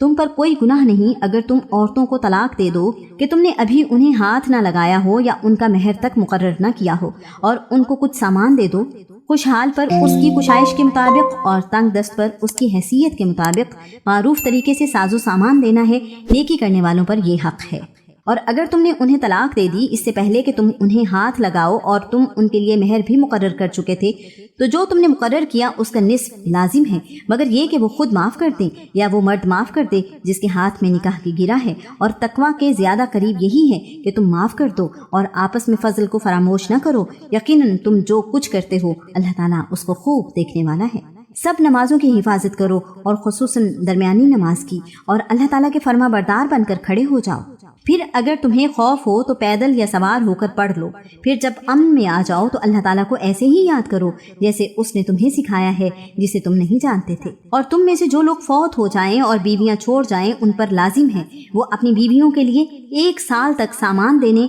تم پر کوئی گناہ نہیں اگر تم عورتوں کو طلاق دے دو کہ تم نے ابھی انہیں ہاتھ نہ لگایا ہو یا ان کا مہر تک مقرر نہ کیا ہو، اور ان کو کچھ سامان دے دو، خوشحال پر اس کی کشائش کے مطابق اور تنگ دست پر اس کی حیثیت کے مطابق معروف طریقے سے ساز و سامان دینا ہے، نیکی کرنے والوں پر یہ حق ہے۔ اور اگر تم نے انہیں طلاق دے دی اس سے پہلے کہ تم انہیں ہاتھ لگاؤ اور تم ان کے لیے مہر بھی مقرر کر چکے تھے، تو جو تم نے مقرر کیا اس کا نصف لازم ہے، مگر یہ کہ وہ خود معاف کر دیں یا وہ مرد معاف کر دے جس کے ہاتھ میں نکاح کی گرہ ہے، اور تقویٰ کے زیادہ قریب یہی ہے کہ تم معاف کر دو اور آپس میں فضل کو فراموش نہ کرو، یقیناً تم جو کچھ کرتے ہو اللہ تعالیٰ اس کو خوب دیکھنے والا ہے۔ سب نمازوں کی حفاظت کرو اور خصوصاً درمیانی نماز کی، اور اللہ تعالیٰ کے فرما بردار بن کر کھڑے ہو جاؤ۔ پھر اگر تمہیں خوف ہو تو پیدل یا سوار ہو کر پڑھ لو، پھر جب امن میں آ جاؤ تو اللہ تعالیٰ کو ایسے ہی یاد کرو جیسے اس نے تمہیں سکھایا ہے جسے تم نہیں جانتے تھے۔ اور تم میں سے جو لوگ فوت ہو جائیں اور بیویاں چھوڑ جائیں ان پر لازم ہے وہ اپنی بیویوں کے لیے 1 سال تک سامان دینے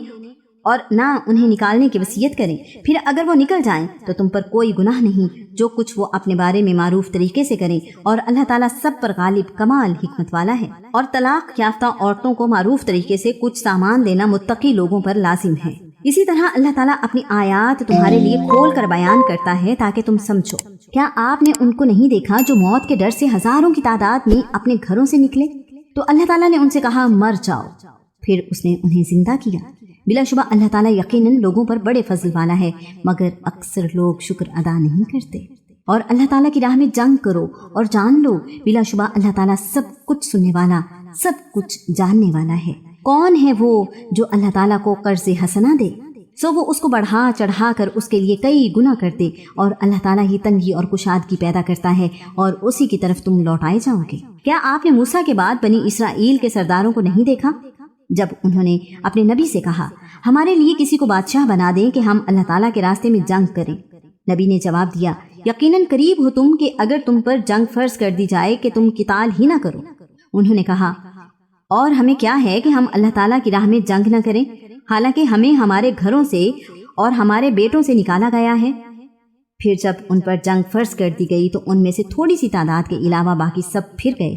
اور نہ انہیں نکالنے کی وصیت کریں۔ پھر اگر وہ نکل جائیں تو تم پر کوئی گناہ نہیں، جو کچھ وہ اپنے بارے میں معروف طریقے سے کریں، اور اللہ تعالیٰ سب پر غالب کمال حکمت والا ہے۔ اور طلاق یافتہ عورتوں کو معروف طریقے سے کچھ سامان دینا متقی لوگوں پر لازم ہے۔ اسی طرح اللہ تعالیٰ اپنی آیات تمہارے لیے کھول کر بیان کرتا ہے تاکہ تم سمجھو۔ کیا آپ نے ان کو نہیں دیکھا جو موت کے ڈر سے ہزاروں کی تعداد میں اپنے گھروں سے نکلے؟ تو اللہ تعالیٰ نے ان سے کہا مر جاؤ، پھر اس نے انہیں زندہ کیا۔ بلا شبہ اللہ تعالیٰ یقیناً لوگوں پر بڑے فضل والا ہے، مگر اکثر لوگ شکر ادا نہیں کرتے۔ اور اللہ تعالیٰ کی راہ میں جنگ کرو اور جان لو بلا شبہ اللہ تعالیٰ سب کچھ سننے والا، سب کچھ جاننے والا ہے۔ کون ہے وہ جو اللہ تعالیٰ کو قرض حسنہ دے سو وہ اس کو بڑھا چڑھا کر اس کے لیے کئی گنا کر دے، اور اللہ تعالیٰ ہی تنگی اور کشادگی پیدا کرتا ہے اور اسی کی طرف تم لوٹائے جاؤ گے۔ کیا آپ نے موسیٰ کے بعد بنی اسرائیل کے سرداروں کو نہیں دیکھا جب انہوں نے اپنے نبی سے کہا ہمارے لیے کسی کو بادشاہ بنا دیں کہ ہم اللہ تعالیٰ کے راستے میں جنگ کریں؟ نبی نے جواب دیا یقیناً قریب ہو تم کہ اگر تم پر جنگ فرض کر دی جائے کہ تم قتال ہی نہ کرو۔ انہوں نے کہا اور ہمیں کیا ہے کہ ہم اللہ تعالیٰ کی راہ میں جنگ نہ کریں، حالانکہ ہمیں ہمارے گھروں سے اور ہمارے بیٹوں سے نکالا گیا ہے۔ پھر جب ان پر جنگ فرض کر دی گئی تو ان میں سے تھوڑی سی تعداد کے علاوہ باقی سب پھر گئے،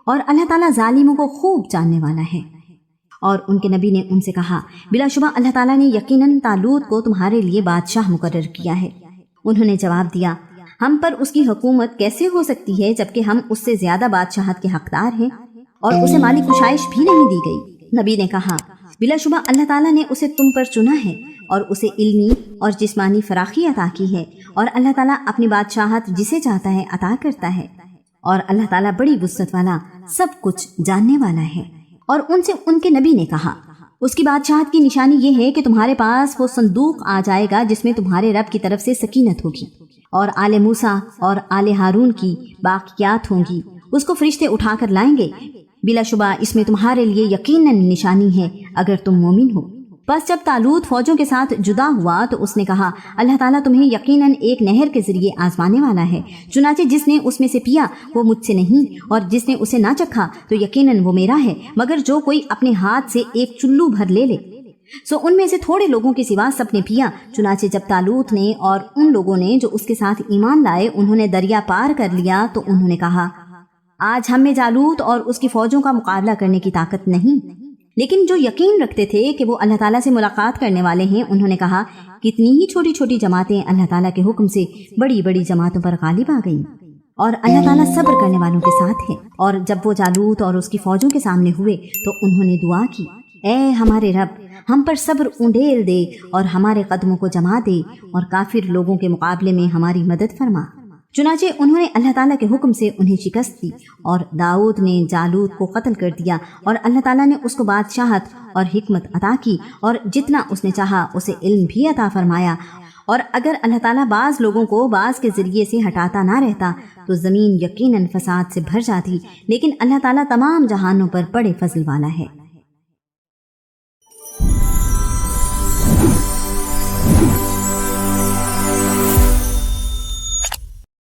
اور اللہ تعالیٰ ظالموں کو خوب جاننے والا ہے۔ اور ان کے نبی نے ان سے کہا بلا شبہ اللہ تعالیٰ نے یقیناً طالوت کو تمہارے لیے بادشاہ مقرر کیا ہے۔ انہوں نے جواب دیا ہم پر اس کی حکومت کیسے ہو سکتی ہے جبکہ ہم اس سے زیادہ بادشاہت کے حقدار ہیں، اور اسے مالی کشائش بھی نہیں دی گئی۔ نبی نے کہا بلا شبہ اللہ تعالیٰ نے اسے تم پر چنا ہے اور اسے علمی اور جسمانی فراخی عطا کی ہے، اور اللہ تعالیٰ اپنی بادشاہت جسے چاہتا ہے عطا کرتا ہے، اور اللہ تعالیٰ بڑی وسعت والا سب کچھ جاننے والا ہے۔ اور ان سے ان کے نبی نے کہا اس کی بادشاہت کی نشانی یہ ہے کہ تمہارے پاس وہ صندوق آ جائے گا جس میں تمہارے رب کی طرف سے سکینت ہوگی، اور آل موسیٰ اور آل ہارون کی باقیات ہوں گی، اس کو فرشتے اٹھا کر لائیں گے۔ بلا شبہ اس میں تمہارے لیے یقیناً نشانی ہے اگر تم مومن ہو۔ بس جب طالوت فوجوں کے ساتھ جدا ہوا تو اس نے کہا اللہ تعالیٰ تمہیں یقیناً ایک نہر کے ذریعے آزمانے والا ہے، چنانچہ جس نے اس میں سے پیا وہ مجھ سے نہیں، اور جس نے اسے نہ چکھا تو یقیناً وہ میرا ہے، مگر جو کوئی اپنے ہاتھ سے ایک چلو بھر لے لے۔ سو ان میں سے تھوڑے لوگوں کے سوا سب نے پیا، چنانچہ جب طالوت نے اور ان لوگوں نے جو اس کے ساتھ ایمان لائے انہوں نے دریا پار کر لیا تو انہوں نے کہا آج ہم میں جالوت اور اس کی فوجوں کا مقابلہ کرنے کی طاقت نہیں۔ لیکن جو یقین رکھتے تھے کہ وہ اللہ تعالیٰ سے ملاقات کرنے والے ہیں انہوں نے کہا کتنی ہی چھوٹی چھوٹی جماعتیں اللہ تعالیٰ کے حکم سے بڑی بڑی جماعتوں پر غالب آ گئیں، اور اللہ تعالیٰ صبر کرنے والوں کے ساتھ ہے۔ اور جب وہ جالوت اور اس کی فوجوں کے سامنے ہوئے تو انہوں نے دعا کی اے ہمارے رب ہم پر صبر اونڈیل دے اور ہمارے قدموں کو جما دے اور کافر لوگوں کے مقابلے میں ہماری مدد فرما۔ چنانچہ انہوں نے اللہ تعالیٰ کے حکم سے انہیں شکست دی، اور داؤد نے جالوت کو قتل کر دیا، اور اللہ تعالیٰ نے اس کو بادشاہت اور حکمت عطا کی، اور جتنا اس نے چاہا اسے علم بھی عطا فرمایا۔ اور اگر اللہ تعالیٰ بعض لوگوں کو بعض کے ذریعے سے ہٹاتا نہ رہتا تو زمین یقیناً فساد سے بھر جاتی، لیکن اللہ تعالیٰ تمام جہانوں پر بڑے فضل والا ہے۔